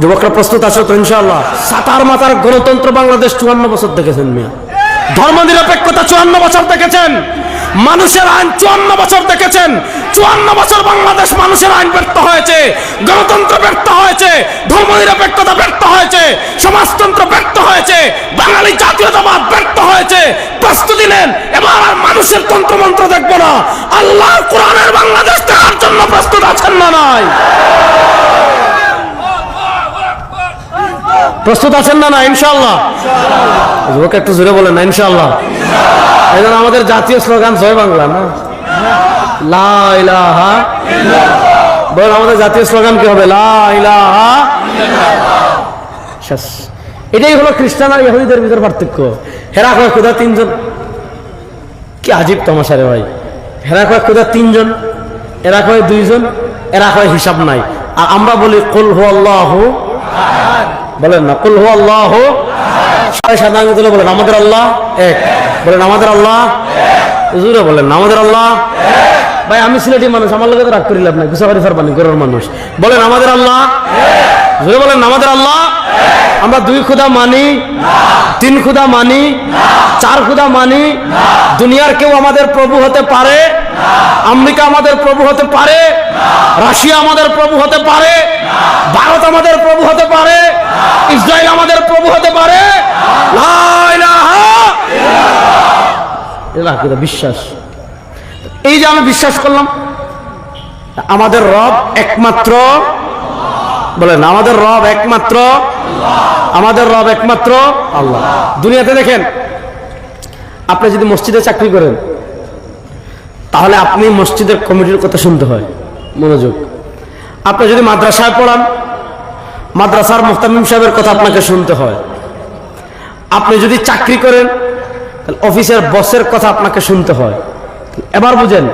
যুবকরা প্রস্তুত আছো তো ইনশাআল্লাহ? সাতার মাথার গণতন্ত্র বাংলাদেশ 54 বছর দেখেছেন মিয়া, ধর্ম নিরপেক্ষতা 54 বছর দেখেছেন, মানুষের আইন 54 বছর দেখেছেন। 54 বছর বাংলাদেশ মানুষের আইন ব্যর্থ হয়েছে, গণতন্ত্র ব্যর্থ হয়েছে, ধর্ম নিরপেক্ষতা ব্যর্থ হয়েছে, সমাজতন্ত্র ব্যর্থ হয়েছে, বাঙালি জাতীয়তাবাদ ব্যর্থ হয়েছে। প্রস্তুতি নেন, এবার আর মানুষের তন্ত্রমন্ত্র দেখবো না, আল্লাহর কোরআনের বাংলাদেশ দেখার জন্য প্রস্তুত আছেন না নাই? প্রস্তুত আছেন না না? ইনশাআল্লাহ। যুবক একটু জোরে বলেন না ইনশাআল্লাহ। এই জন্য আমাদের জাতীয় স্লোগান জয় বাংলা না, লা ইলাহা ইল্লাল্লাহ। বল আমাদের জাতীয় স্লোগান কি হবে? লা ইলাহা ইল্লাল্লাহ। শেষ। এটাই হলো খ্রিস্টান আর ইহুদিদের ভিতর পার্থক্য। হেরা কয় খোদা তিনজন, কি আজীব তামাশা রে ভাই। হেরা কয় খোদা তিনজন, এরা কয় দুইজন, এরা কয় হিসাব নাই। আর আমরা বলি কুল হুয়াল্লাহু আহাদ। বলেন না কুল হুয়াল্লাহু আহাদ। সাড়ে সাত আঙ্গুল তুলে বলেন আমাদের আল্লাহ এক। বলেন আমাদের আল্লাহ এক। জোরে বলেন আমাদের আল্লাহ এক। ভাই আমি সিলেটি মানুষ, আমার লগে তো রাগ করি লাভ নাই, গুছাবাড়ি ফারবানি করার মানুষ। বলেন আমাদের আল্লাহ এক। জোরে বলেন আমাদের আল্লাহ এক। আমরা দুই খোদা মানি না, তিন খোদা মানি না, চার খোদা মানি না। দুনিয়ার কেউ আমাদের প্রভু হতে পারে না, আমেরিকা আমাদের প্রভু হতে পারে না, রাশিয়া আমাদের প্রভু হতে পারে না, ভারত আমাদের প্রভু হতে পারে না, ইসরায়েল আমাদের প্রভু হতে পারে না। লা ইলাহা ইল্লাল্লাহ। এটা বিশ্বাস। এই যে আমি বিশ্বাস করলাম আমাদের রব একমাত্র, বলেন আমাদের রব একমাত্র আল্লাহ, আমাদের রব একমাত্র আল্লাহ। দুনিয়াতে দেখেন, আপনি যদি মসজিদে চাকরি করেন তাহলে আপনি মসজিদের কমিটির কথা শুনতে হয়, মনোযোগ। আপনি যদি মাদ্রাসায় পড়ান, মাদ্রাসার মুহতামিম সাহেবের কথা আপনাকে শুনতে হয়। আপনি যদি চাকরি করেন তাহলে অফিসের বসের কথা আপনাকে শুনতে হয়। এবার বুঝেন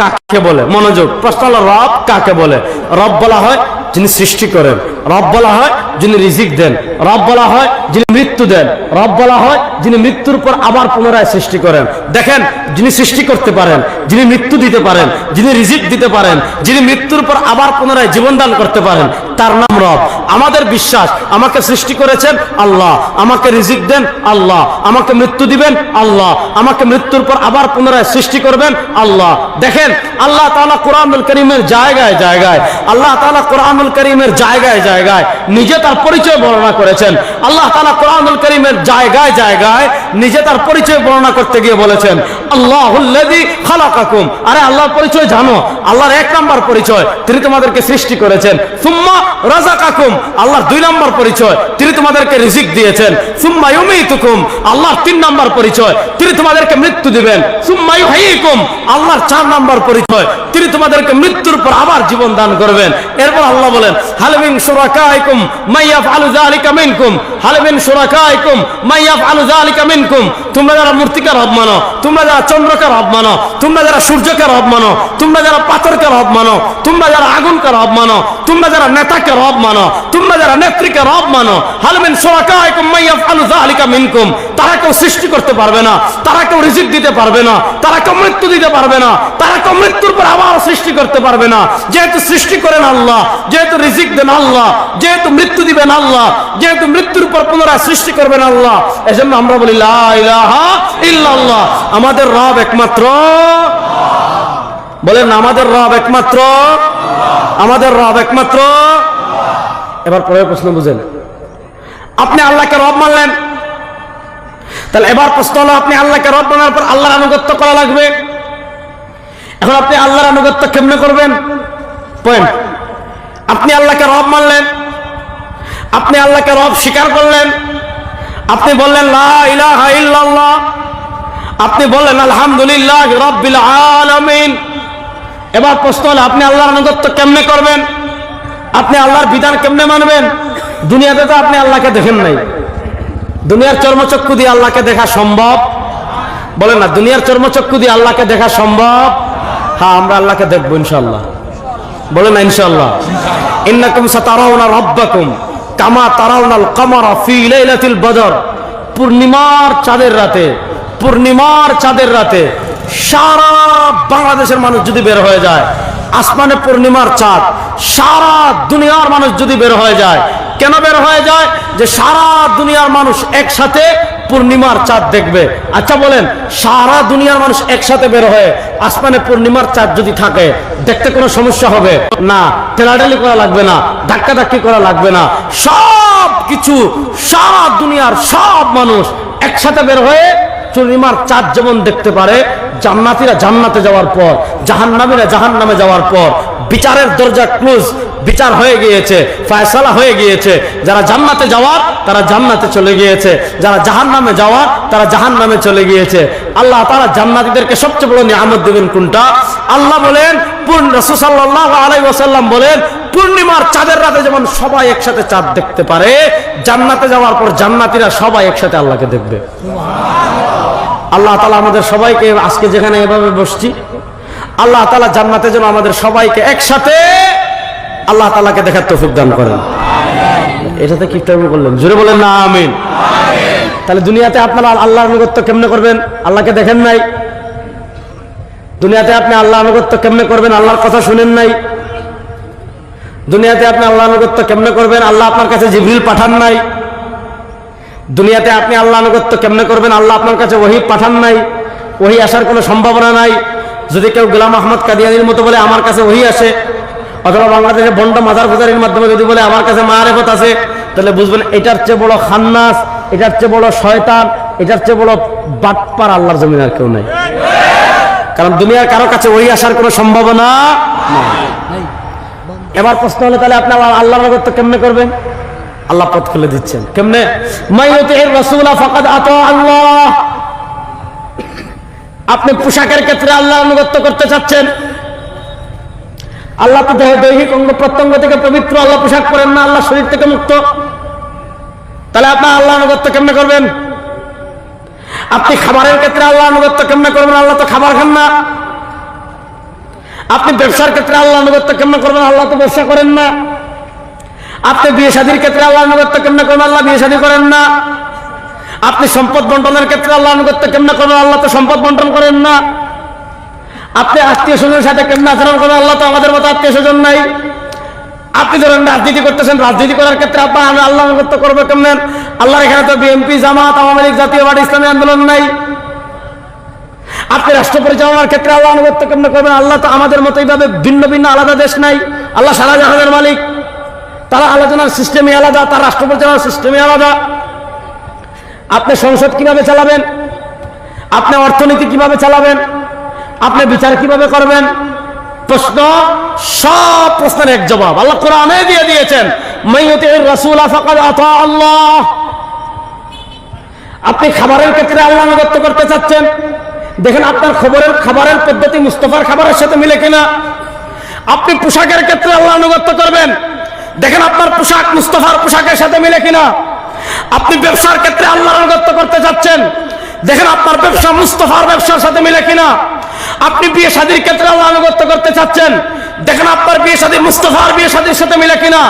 কাকে বলে, মনোযোগ। প্রশ্ন হলো রব কাকে বলে? রব বলা হয় যিনি সৃষ্টি করেন, রব বলা হয় যিনি রিজিক দেন, রব বলা হয় যিনি মৃত্যু দেন, রব বলা হয় যিনি মৃত্যুর পর আবার পুনরায় সৃষ্টি করেন। দেখেন, যিনি সৃষ্টি করতে পারেন, যিনি মৃত্যু দিতে পারেন, যিনি রিজিক দিতে পারেন, যিনি মৃত্যুর পর আবার পুনরায় জীবন দান করতে পারেন, তার নাম রব। আমাদের বিশ্বাস, আমাকে সৃষ্টি করেছেন আল্লাহ, আমাকে রিজিক দেন আল্লাহ, আমাকে মৃত্যু দিবেন আল্লাহ, আমাকে মৃত্যুর পর আবার পুনরায় সৃষ্টি করবেন আল্লাহ। দেখেন আল্লাহ তাআলা কোরআনুল কারীমের জায়গায় জায়গায়, আল্লাহ তাআলা কোরআনুল কারীমের জায়গায় জায়গায় নিজে তার পরিচয় বর্ণনা করেছেন। আল্লাহ তাআলা কোরআনুল কারীমের জায়গায় জায়গায় নিজে তার পরিচয় বর্ণনা করতে গিয়ে বলেছেন আল্লাহুল্লাযী খালাকাকুম। আরে আল্লাহর পরিচয় জানো, আল্লাহর এক নাম্বার পরিচয় তিনি তোমাদেরকে সৃষ্টি করেছেন। সুম্মা রাযাকাকুম, আল্লাহর দুই নাম্বার পরিচয় তিনি তোমাদেরকে রিজিক দিয়েছেন। সুম্মা ইউমীতুকুম, আল্লাহর তিন নাম্বার পরিচয় তিনি তোমাদেরকে মৃত্যু দিবেন। সুম্মা ইউহয়ীকুম, আল্লাহর চার নাম্বার পরিচয় তিনি তোমাদেরকে মৃত্যুর পর আবার জীবন দান করবেন। এরপর আল্লাহ বলেন হাল মিন শুরাকাইকুম মান ইয়াফআলু যালিকা মিনকুম, হাল মিন শুরাকাইকুম মান ইয়াফআলু যালিকা মিনকুম। তোমরা যারা মূর্তিকে রব মানো, তোমরা যারা চন্দ্রকে রব মানো, তোমরা যারা সূর্যকে রব মানো, তোমরা যারা পাথরকে রব মানো, তোমরা যারা আগুনকে রব মানো, তোমরা যারা নেতাকে রব মানো, তোমরা যারা নেত্রীকে রব মানো, হাল মিন শুরাকাইকুম মান ইয়াফআলু যালিকা মিনকুম। তারা কেউ সৃষ্টি করতে পারবে না, তারা কেউ রিজিক দিতে পারবে না, তারা কেউ মৃত্যু দিতে পারবে না, তারা কেউ মৃত্যুর পর আবার সৃষ্টি করতে পারবে না। যেহেতু সৃষ্টি করেন আল্লাহ, যেহেতু রিজিক দেন আল্লাহ, যেহেতু মৃত্যু দিবেন আল্লাহ, যেহেতু মৃত্যুর পর পুনরায় সৃষ্টি করবেন আল্লাহ, এজন্য আমরা বলি লা ইলাহা ইল্লাল্লাহ। আমাদের রব একমাত্র, বলেন আমাদের রব একমাত্র, আমাদের রব একমাত্র। এবার পরের প্রশ্ন বুঝেন, আপনি আল্লাহকে রব মানলেন, তাহলে এবার প্রশ্ন হলো আপনি আল্লাহকে রব মানার পর আল্লাহর আনুগত্য করা লাগবে। এখন আপনি আল্লাহর আনুগত্য কেমনে করবেন? পয়েন্ট, আপনি আল্লাহকে রব মানলেন, আপনি আল্লাহকে রব স্বীকার করলেন, আপনি বললেন লা ইলাহা ইল্লাল্লাহ, আপনি বললেন আলহামদুলিল্লাহ রাব্বিল আলামিন। এবার প্রশ্ন হলো আপনি আল্লাহর আনুগত্য কেমনে করবেন? আপনি আল্লাহর বিধান কেমনে মানবেন? দুনিয়াতে তো আপনি আল্লাহকে দেখেন নাই, দুনিয়ার চর্মচক্ষু দিয়ে আল্লাহকে দেখা সম্ভব? বলেন না, দুনিয়ার চর্মচক্ষু দিয়ে আল্লাহকে দেখা সম্ভব? হ্যাঁ, আমরা আল্লাহকে দেখবো ইনশাআল্লাহ। বলেন না ইনশাআল্লাহ। ইন্নাকুম সাতারাউনা রাব্বাকুম কামা তারাউনাল কামারা ফি লাইলাতিল বদর। পূর্ণিমার চাঁদের রাতে, পূর্ণিমার চাঁদের রাতে সারা বাংলাদেশের মানুষ যদি বের হয়ে যায়, আসমানে পূর্ণিমার চাঁদ। সারা দুনিয়ার মানুষ যদি বের হয়ে যায়, কেন বের হয়ে যায়? যে সারা দুনিয়ার মানুষ একসাথে পূর্ণিমার চাঁদ দেখবে। আচ্ছা বলেন, সারা দুনিয়ার মানুষ একসাথে বের হয়ে আসমানে পূর্ণিমার চাঁদ যদি থাকে, দেখতে কোনো সমস্যা হবে না? ঠেলাঠেলি করা লাগবে না, ধাক্কাধাক্কি করা লাগবে না। সব কিছু, সারা দুনিয়ার সব মানুষ একসাথে বের হয়ে পূর্ণিমার চাঁদ যেমন দেখতে পারে, জান্নাতীরা জান্নাতে যাওয়ার পর, জাহান্নামীরা জাহান্নামে যাওয়ার পর, বিচারের দরজা ক্লোজ, বিচার হয়ে গিয়েছে, ফয়সালা হয়ে গিয়েছে। যারা জান্নাতে যাওয়ার তারা জান্নাতে চলে গিয়েছে, যারা জাহান্নামে যাওয়ার তারা জাহান্নামে চলে গিয়েছে। আল্লাহ তাআলা জান্নাতীদেরকে সবচেয়ে বড় নিয়ামত দেবেন কোনটা? আল্লাহ বলেন, রাসূল সাল্লাল্লাহু আলাইহি ওয়াসাল্লাম বলেন, পূর্ণিমার চাঁদের রাতে যেমন সবাই একসাথে চাঁদ দেখতে পারে, জান্নাতে যাওয়ার পর জান্নাতীরা সবাই একসাথে আল্লাহকে দেখবে। আল্লাহ তাআলা আমাদের সবাইকে, আজকে যেখানে এভাবে বসছি, আল্লাহ তাআলা জান্নাতে যেন আমাদের সবাইকে একসাথে আল্লাহ তাআলাকে দেখার তৌফিক দান করেন। এটাতে কি টাইম করলেন? জোরে বলেন না আমিন। তাহলে দুনিয়াতে আপনারা আল্লাহর আনুগত্য কেমনে করবেন? আল্লাহকে দেখেন নাই। দুনিয়াতে আপনি আল্লাহ আনুগত্য কেমনে করবেন? আল্লাহর কথা শুনেন নাই। দুনিয়াতে আপনি আল্লাহ আনুগত্য কেমনে করবেন? আল্লাহ আপনার কাছে জিবরিল পাঠান নাই। দুনিয়াতে আপনি আল্লাহ আনুগত্য কেমনে করবেন? আল্লাহ আপনার কাছে ওহী পাঠান নাই। ওহী আসার কোনো সম্ভাবনা নাই। যদি কেউ গোলাম আহমদ কাদিয়ানির মতো বলে আমার কাছে ওহী আসে, অথবা বাংলাদেশে বন্ড মাজার ফুজারির মাধ্যমে যদি বলে আমার কাছে মাআরিফত আছে, তাহলে বুঝবেন এটার চেয়ে বড় খান্নাস, এটার চেয়ে বড় শয়তান, এটার চেয়ে বড় বাটপার আল্লাহর জমিনে আর কেউ নাই। কারণ দুনিয়ার কারো কাছে ওহী আসার কোনো সম্ভাবনা নাই। এবার প্রশ্ন হলো, তাহলে আপনি আল্লাহর আনুগত্য কেমনে করবেন? আল্লাহ পথ খুলে দিচ্ছেন কেমনে? মাইয়ুতির রাসূলা ফাকাদ আতা আল্লাহ। আপনি পোশাকের ক্ষেত্রে আল্লাহর আনুগত্য করতে চাচ্ছেন, আল্লাহ তো দৈহিক অঙ্গ প্রত্যঙ্গ থেকে পবিত্র, আল্লাহ পোশাক পরেন না, আল্লাহ শরীর থেকে মুক্ত। তাহলে আপনার আল্লাহ আনুগত্য কেমনে করবেন? আপনি খাবারের ক্ষেত্রে আল্লাহ আনুগত্য কেমনে করবেন? আল্লাহ তো খাবার খান না। আপনি ব্যবসার ক্ষেত্রে আল্লাহ আনুগত্য কেমনে করবেন? আল্লাহ তো ব্যবসা করেন না। আপনি বিয়ে শাদীর ক্ষেত্রে আল্লাহ আনুগত্য কেমনে করবেন? আল্লাহ বিয়ে শাদী করেন না। আপনি সম্পদ বন্টনের ক্ষেত্রে আল্লাহ আনুগত্য কেমনে করবেন? আল্লাহ তো সম্পদ বন্টন করেন না। আপনি আত্মীয় স্বজনের সাথে কেমনে আচরণ করবেন? আল্লাহ তো আমাদের মতো আত্মীয় স্বজন নাই। আপনি ধরেন রাজনীতি করতেছেন, রাজনীতি করার ক্ষেত্রে আপনার আল্লাহ আনুগত্য করবে কেমন? আল্লাহর এখানে তো বিএনপি, জামাত, আওয়ামী লীগ, জাতীয় পার্টি, ইসলামী আন্দোলন নাই। আপনি রাষ্ট্র পরিচালনার ক্ষেত্রে আল্লাহ আনুগত্য কেমনে করবেন? আল্লাহ তো আমাদের মতো এইভাবে ভিন্ন ভিন্ন আলাদা দেশ নাই। আল্লাহ সারা জাহানের মালিক, তারা আলোচনার সিস্টেমই আলাদা, তার রাষ্ট্র পরিচালনার সিস্টেমই আলাদা। আপনি সংসদ কিভাবে চালাবেন? আপনি অর্থনীতি কিভাবে চালাবেন? আপনি বিচার কিভাবে করবেন? প্রশ্ন, সব প্রশ্নের এক জবাব আল্লাহ কোরআনে দিয়ে দিয়েছেন, মাইয়ুতির রাসূলা ফাকাদ আতা আল্লাহ। আপনি খাবারের ক্ষেত্রে আল্লাহ আনুগত্য করতে চাচ্ছেন, দেখেন আপনার খাবারের পদ্ধতি মুস্তাফার খাবারের সাথে মিলে কিনা। আপনি পোশাকের ক্ষেত্রে আল্লাহ আনুগত্য করবেন, দেখেন আপনার পোশাক মুস্তাফার পোশাকের সাথে মিলে কিনা। আপনি ব্যবসার ক্ষেত্রে আল্লাহর আনুগত্য করতে চাচ্ছেন, দেখেন আপনার ব্যবসা মুস্তাফার ব্যবসার সাথে মিলে কিনা। আপনি বিয়ে শাদীর ক্ষেত্রে আল্লাহ আনুগত্য করতে চাচ্ছেন, দেখেন আপনার বিয়ে শাদী মুস্তাফার বিয়ে শাদীর সাথে মিলে কিনা।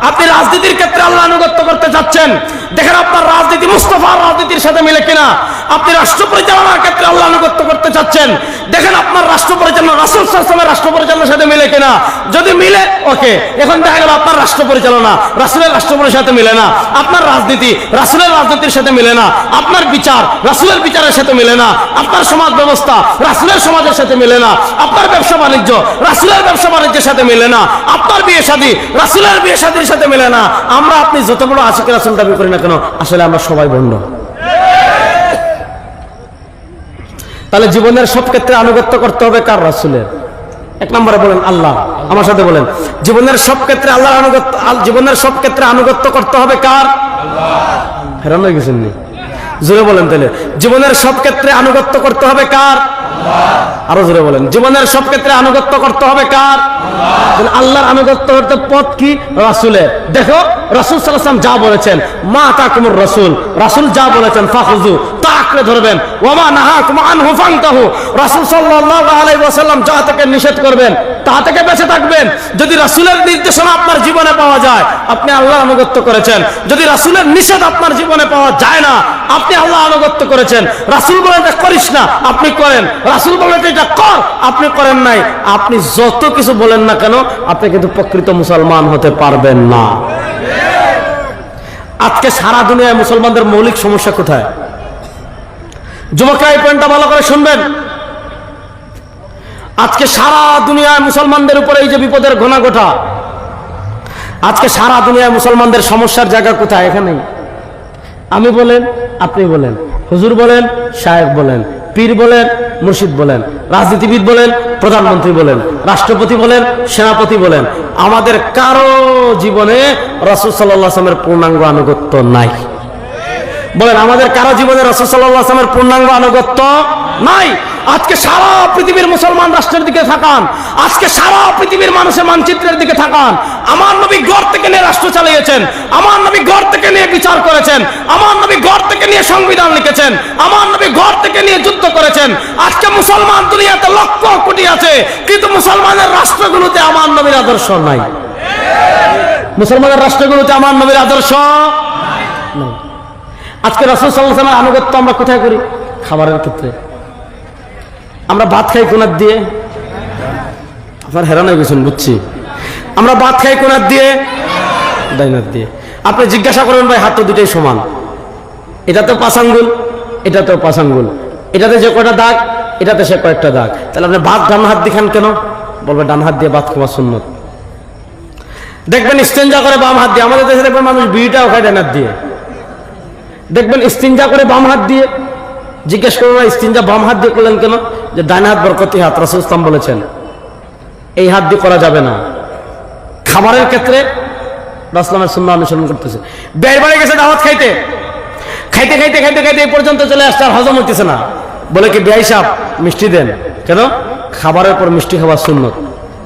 আপনি রাজনীতির ক্ষেত্রে আল্লাহ আনুগত্য করতে চাচ্ছেন, দেখেন আপনার রাজনীতি মুস্তাফার রাজনীতির সাথে মিলে কিনা। আপনি রাষ্ট্র পরিচালনার ক্ষেত্রে আল্লাহ আনুগত্য করতে চাচ্ছেন, দেখেন আপনার রাষ্ট্র পরিচালনা রাসূল সাল্লাল্লাহু আলাইহি ওয়াসাল্লামের রাষ্ট্র পরিচালনার সাথে মিলে কিনা। যদি মিলে ওকে, এখন দেখা গেল আপনার রাষ্ট্র পরিচালনা রাসূলের রাষ্ট্র পরিচালনার সাথে মিলে না, আপনার রাজনীতি রাসূলের রাজনীতির সাথে মিলে না, আপনার বিচার রাসূলের বিচারের সাথে মিলে না, আপনার সমাজ ব্যবস্থা রাসূলের সমাজের সাথে মিলে না, আপনার ব্যবসা বাণিজ্য রাসূলের ব্যবসা বাণিজ্যের সাথে মিলে না, আপনার বিয়ে শাদী রাসূলের বিয়ে শাদীর সাথে মিলে না। আমরা আপনি যত বড় আশিক রাসূল দাবি করি না কেন, আসলে আমরা সবাই ভণ্ড। তাহলে জীবনের সব ক্ষেত্রে আনুগত্য করতে হবে কার? রাসূলের। এক নম্বরে বলেন আল্লাহ, আমার সাথে বলেন, জীবনের সব ক্ষেত্রে আল্লাহর আনুগত্য, জীবনের সব ক্ষেত্রে আনুগত্য করতে হবে কার? আল্লাহ। হেরান হয়ে গেছেন নি? জোরে বলেন তাহলে, জীবনের সব ক্ষেত্রে আনুগত্য করতে হবে কার? আল্লাহ। আরো জোরে বলেন, জীবনের সব ক্ষেত্রে আনুগত্য করতে হবে কার? আল্লাহ। আল্লাহর আনুগত্য করতে পথ কি? রাসূলের। দেখো রাসূল সাল্লাল্লাহু আলাইহি ওয়াসাল্লাম যা বলেছেন, মা আতাকুমুর রাসূল, রাসূল যা বলেছেন ফাখুযু, তা আঁকড়ে ধরবেন। ওয়া মা নাহাকুম আনহু ফান্তাহু, রাসূল সাল্লাল্লাহু আলাইহি ওয়াসাল্লাম যা থেকে নিষেধ করবেন তা থেকে বেঁচে থাকবেন। যদি রাসূলের নির্দেশনা আপনার জীবনে পাওয়া যায়, আপনি আল্লাহর আনুগত্য করেছেন। যদি রাসূলের নিষেধ আপনার জীবনে পাওয়া যায় না, আপনি আল্লাহর আনুগত্য করেছেন। রাসূল বলেন এটা করিস না, আপনি করেন। রাসূল বলেন এটা কর, আপনি করেন নাই। আপনি যত কিছু বলেন না কেন, আপনি কিন্তু প্রকৃত মুসলমান হতে পারবেন না। আজকে সারা দুনিয়ায় মুসলমানদের মৌলিক সমস্যা কোথায়? যুবকরা এই পয়েন্টটা ভালো করে শুনবেন। আজকে সারা দুনিয়ায় মুসলমানদের উপরে এই যে বিপদের ঘনাঘটা, আজকে সারা দুনিয়ায় মুসলমানদের সমস্যার জায়গা কোথায়? এখানেই। আমি বলেন, আপনি বলেন, হুজুর বলেন, শায়েখ বলেন, পীর বলেন, মুর্শিদ বলেন, রাজনীতিবিদ বলেন, প্রধানমন্ত্রী বলেন, রাষ্ট্রপতি বলেন, সেনাপতি বলেন, আমাদের কারো জীবনে রাসূল সাল্লাল্লাহু আলাইহি ওয়াসাল্লামের পূর্ণাঙ্গ আনুগত্য নাই। বলেন, আমাদের কারো জীবনে রাসূল সাল্লাল্লাহু আলাইহি ওয়াসাল্লামের পূর্ণাঙ্গ আনুগত্য নাই। আজকে সারা পৃথিবীর মুসলমান রাষ্ট্রের দিকে তাকান, আজকে সারা পৃথিবীর মানুষের মানচিত্রের দিকে তাকান। আমার নবী ঘর থেকে নিয়ে রাষ্ট্র চালিয়েছেন, আমার নবী ঘর থেকে নিয়ে বিচার করেছেন, আমার নবী ঘর থেকে নিয়ে সংবিধান লিখেছেন, আমার নবী ঘর থেকে নিয়ে যুদ্ধ করেছেন। আজকে মুসলমান দুনিয়াতে লক্ষ কোটি আছে, কিন্তু মুসলমানের রাষ্ট্রগুলোতে আমার নবীর আদর্শ নাই। মুসলমানের রাষ্ট্রগুলোতে আমার নবীর আদর্শ নাই। আজকে রাসূল সাল্লাল্লাহু আলাইহি ওয়াসাল্লামের আনুগত্য আমরা কোথায় করি? খাবারের ক্ষেত্রে আমরা ভাত খাই কোনার দিয়ে। আপনার হেরান হয়ে গেছেন, বুঝছি। আমরা ভাত খাই কোনার দিয়ে, ডাইনার দিয়ে। আপনি জিজ্ঞাসা করবেন, ভাই হাত তো দুটোই সমান, এটা তো 5 আঙ্গুল, এটা তো 5 আঙ্গুল, এটাতে যে কয়টা দাগ, এটাতে সে কয়েকটা দাগ, তাহলে আপনি ভাত ডান হাত দিয়ে খান কেন? বলবে ডান হাত দিয়ে ভাত খাওয়া সুন্নত। দেখবেন ইস্তেঞ্জা করে বাম হাত দিয়ে। আমাদের দেশে দেখবেন মানুষ বিড়িটাও খায় ডান হাত দিয়ে। দেখবেন ইস্তিনজা করে বাম হাত দিয়ে। জিজ্ঞেস করবো, ইস্তিনজা বাম হাত দিয়ে করলেন কেন? যে ডান হাত বরকতি হাত, রাসূল সাল্লাল্লাহু আলাইহি ওয়াসাল্লাম বলেছেন এই হাত দিয়ে করা যাবে না। খাবারের ক্ষেত্রে রাসূলের সুন্নাহ অনুসরণ করতেছে। বের বাড়ি গেছে দাওয়াত খাইতে, খাইতে খাইতে খাইতে খাইতে এই পর্যন্ত চলে আসছে, আর হজম হইতেছে না। বলে কি, বেয়াই সাহেব মিষ্টি দেন। কেন? খাবারের পর মিষ্টি খাওয়া সুন্নত।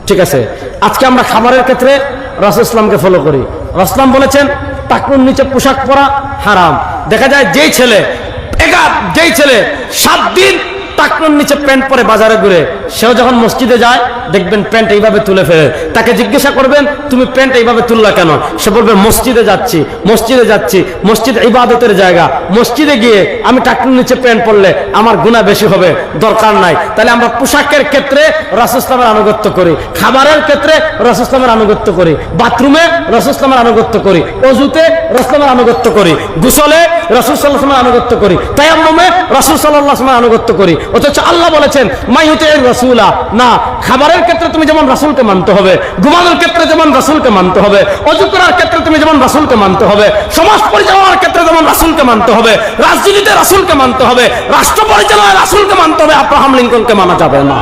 ঠিক আছে, আজকে আমরা খাবারের ক্ষেত্রে রাসূল ইসলামকে ফলো করি। রাসূল বলেছেন টাকনুর নিচে পোশাক পরা হারাম। দেখা যায় যেই ছেলে 7 দিন টাকনুর নিচে প্যান্ট পরে বাজারে ঘুরে, সেও যখন মসজিদে যায় দেখবেন প্যান্ট এইভাবে তুলে ফেলে। তাকে জিজ্ঞাসা করবেন, তুমি প্যান্ট এইভাবে তুললা কেন? সে বলবে, মসজিদে যাচ্ছি, মসজিদে যাচ্ছি। মসজিদ ইবাদতের জায়গা, মসজিদে গিয়ে আমি টাকনুর নিচে প্যান্ট পরলে আমার গুনাহ বেশি হবে, দরকার নাই। তাহলে আমরা পোশাকের ক্ষেত্রে রাসূল ইসলামের আনুগত্য করি, খাবারের ক্ষেত্রে রাসূল ইসলামের আনুগত্য করি, বাথরুমে রাসূল ইসলামের আনুগত্য করি, ওযুতে রাসূল ইসলামের আনুগত্য করি, গোসলে রাসূল সাল্লাল্লাহু আলাইহি ওয়াসাল্লামের আনুগত্য করি, তায়াম্মুমে রাসূল সাল্লাল্লাহু আলাইহি ওয়াসাল্লামের আনুগত্য করি। অথচ আল্লাহ বলেছেন মাইয়ুতির রাসূলা না। খাবারের ক্ষেত্রে তুমি যেমন রাসূলকে মানতে হবে, ঘুমানোর ক্ষেত্রে যেমন রাসূলকে মানতে হবে, ওযু করার ক্ষেত্রে তুমি যেমন রাসূলকে মানতে হবে, সমাজ পরিচালনার ক্ষেত্রে যেমন রাসূলকে মানতে হবে, রাজনীতিতে রাসূলকে মানতে হবে, রাষ্ট্র পরিচালনায় রাসূলকে মানতে হবে, আব্রাহাম লিঙ্কনকে মানা যাবে না।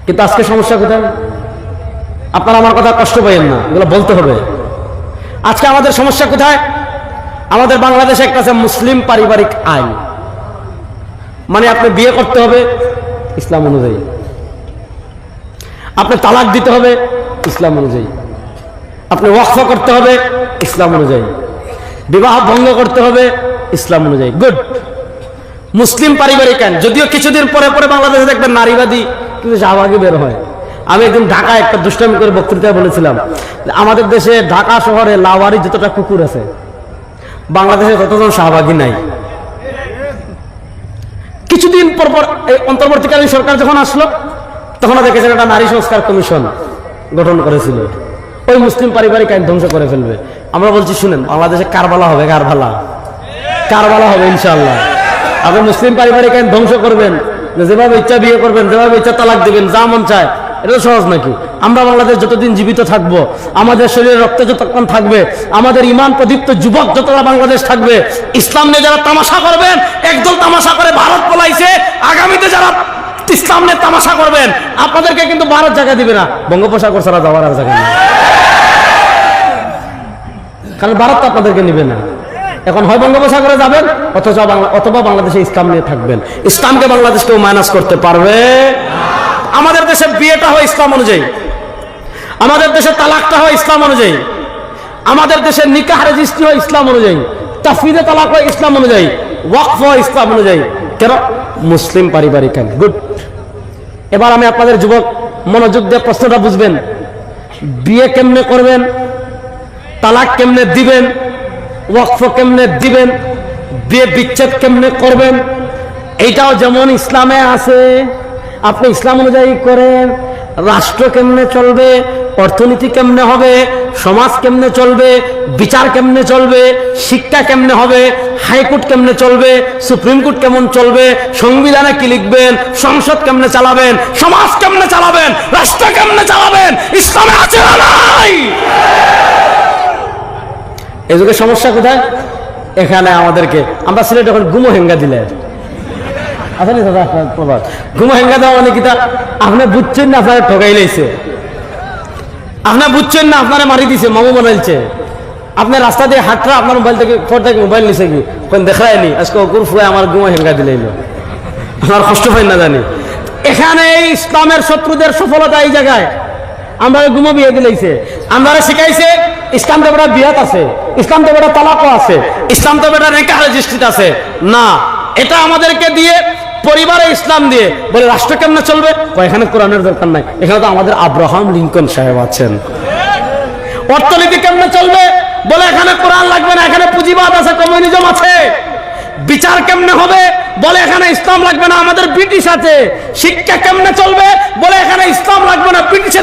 কিন্তু আজকে সমস্যা কোথায়? আপনারা আমার কথা কষ্ট পাইয়েন না, এগুলো বলতে হবে। আজকে আমাদের সমস্যা কোথায়? আমাদের বাংলাদেশে একটা আছে মুসলিম পারিবারিক আইন, মানে আপনি বিয়ে করতে হবে ইসলাম অনুযায়ী, আপনি তালাক দিতে হবে ইসলাম অনুযায়ী, আপনি ওয়াকফ করতে হবে ইসলাম অনুযায়ী, বিবাহ ভঙ্গ করতে হবে ইসলাম অনুযায়ী। গুড, মুসলিম পারিবারিক আইন। যদিও কিছুদিন পরে পরে বাংলাদেশে দেখবেন নারীবাদী কিন্তু শাহবাগী বের হয়। আমি একদিন ঢাকায় একটা দুষ্টামি করে বক্তৃতায় বলেছিলাম, আমাদের দেশে ঢাকা শহরে লাওয়ারি যতটা কুকুর আছে, বাংলাদেশে ততজন শাহবাগী নাই। কিছুদিন পর পর এই অন্তর্বর্তীকালীন সরকার যখন আসলো, তখন দেখেছেন একটা নারী সংস্কার কমিশন গঠন করেছিল, ওই মুসলিম পারিবারিক আইন ধ্বংস করে ফেলবে। আমরা বলছি শুনেন, বাংলাদেশে কারবালা হবে, কারবালা হবে ইনশাআল্লাহ। আপনি মুসলিম পারিবারিক আইন ধ্বংস করবেন, যেভাবে ইচ্ছা বিয়ে করবেন, যেভাবে ইচ্ছা তালাক দিবেন, যা মন চায়, এটা তো সহজ নাকি? আমরা বাংলাদেশ যতদিন জীবিত থাকবো, আমাদের শরীরে রক্ত যতক্ষণ থাকবে, আমাদের ইমান প্রদীপ্ত যুবক যতটা বাংলাদেশ থাকবে, ইসলাম নিয়ে যারা তামাশা করবেন, একদল তামাশা করে ভারত পলাইছে, আগামীতে যারা ইসলাম নিয়ে তামাশা করবেন, আপনাদেরকে কিন্তু ভারত জায়গা দিবে না, বঙ্গোপসাগর ছাড়া যাওয়ার আর জায়গা নেই, কারণ ভারত তো আপনাদেরকে নিবে না। এখন হয় বঙ্গোপসাগরে যাবেন, অথবা বাংলাদেশে ইসলাম নিয়ে থাকবেন। ইসলামকে বাংলাদেশ কেউ মাইনাস করতে পারবে? আমাদের দেশে বিয়েটা হয় ইসলাম অনুযায়ী, আমাদের দেশে তালাকটা হয় ইসলাম অনুযায়ী, আমাদের দেশে নিকাহ রেজিস্ট্রি হয় ইসলাম অনুযায়ী, তাফসীরে তালাক হয় ইসলাম অনুযায়ী, ওয়াকফ হয় ইসলাম অনুযায়ী। কেন? মুসলিম পারিবারিক আইন। গুড। এবার আমি আপনাদের যুবক মনোযোগ দিয়ে প্রশ্নটা বুঝবেন। বিয়ে কেমনে করবেন, তালাক কেমনে দিবেন, ওয়াকফ কেমনে দিবেন, বিয়ে বিচ্ছেদ কেমনে করবেন, এইটাও যেমন ইসলামে আছে আপনি ইসলাম অনুযায়ী করেন। রাষ্ট্র কেমনে চলবে, অর্থনীতি কেমনে হবে, সমাজ কেমনে চলবে, বিচার কেমনে চলবে, শিক্ষা কেমনে হবে, হাইকোর্ট কেমনে চলবে, সুপ্রিম কোর্ট কেমন চলবে, সংবিধানে কি লিখবেন, সংসদ কেমনে চালাবেন, সমাজ কেমনে চালাবেন, রাষ্ট্র কেমনে চালাবেন, ইসলামে আছে না নাই? এই যুগে সমস্যা কোথায়? এখানে আমাদেরকে আমরা সিলেট যখন গুমো হেঙ্গা দিলে আসলে গুমো হেঙ্গা দেওয়া মানে কি, আপনি বুঝছেন না আপনারা ঠকাই লাইছে, আপনি বুঝছেন না আপনারা মারি দিছে, মামু বানাইছে। আপনি রাস্তা দিয়ে হাঁটরা আপনার মোবাইল থেকে ফোন থেকে মোবাইল নিছে কি কোন দেখায়নি, আজকে অকুর ফুয়ে আমার গুমো হেঙ্গা দিলাইল, আমার কষ্ট পাই না জানি। এখানে ইসলামের শত্রুদের সফলতা এই জায়গায়। আমরা গুমো বিয়ে দিলাইছে, আমরা শিখাইছে ইসলাম তো বেটা বিয়াত আছে, ইসলাম তো বেটা তালাকও আছে, ইসলাম তো বেটা নেকাহ রেজিস্ট্রিতে আছে না। এটা আমাদেরকে দিয়ে পরিবারে ইসলাম দিয়ে বলে রাষ্ট্র কেমনে চলবে, এখানে কোরআনের দরকার নাই, এখানে তো আমাদের আব্রাহাম লিঙ্কন সাহেব আছেন। অর্থনীতি কেমনে চলবে বলে এখানে কোরআন লাগবে না, এখানে পুঁজিবাদ আছে, কমিউনিজম আছে। বিচার কেমনে হবে বলে এখানে ইসলাম লাগবে না, আমাদের ব্রিটিশ আছে। শিক্ষা কেমনে চলবে বলে এখানে ইসলাম লাগবে না, ব্রিটিশ